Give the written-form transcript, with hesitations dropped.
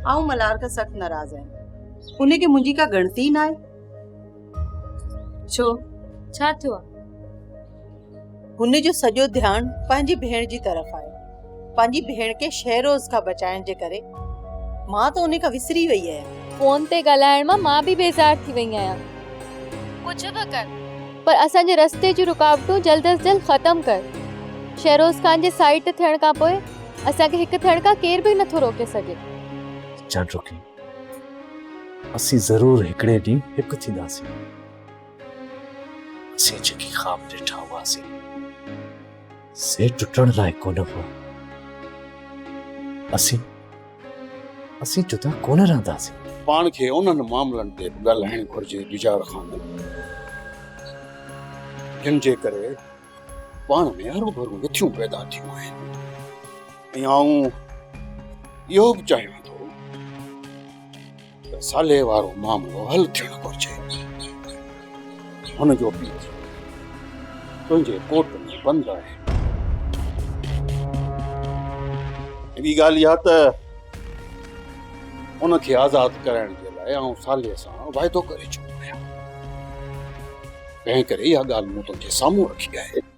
आऊं मल्हार खां सख्त नाराज़ आहियां। उनखे मुंहिंजी का गणती न आहे। छो छा थियो आहे? हुनजो सॼो ध्यानु पंहिंजी भेण जी तरफ़ आहे। पंहिंजी भेण खे शहरोज़ खां बचाइण जे करे मां त उन खां विसरी वई आहियां। फोन ते ॻाल्हाइण मां बि बेज़ार थी वई आहियां। कुझु बि कर, पर असांजे रस्ते जी रुकावटूं जल्द अज जल्द ख़तम कर। शहरोज़ खान जे साइट थियण खां पोइ असांखे हिकु थियण खां केर बि नथो रोके सघे। चांडुकी, असीं ज़रूर हिकिड़े ॾींहुं हिकु थींदासीं। असीं जेकी ख़्वाब ॾिठा हुआसीं से टुटण लाइ कोन हुआ। असीं जुदा कोन रहंदासीं। पाण खे उन्हनि मामलनि ते ॻाल्हाइण घुर्जे गुज़ार खान, जिन जे करे पाण में हरू भरू विथियूं पैदा थियूं आहिनि। ऐं आऊं इहो बि चाहियां थो त साले वारो मामलो हल थियणु घुर्जे। हुनजो पीउ तुंहिंजे कोर्ट में बंदि आहे। ॿी ॻाल्हि इहा त उनखे आज़ाद कराइण जे लाइ आऊं साले सां वाइदो करे चुको आहियां। तंहिं करे इहा ॻाल्हि मूं तुंहिंजे साम्हूं रखी आहे।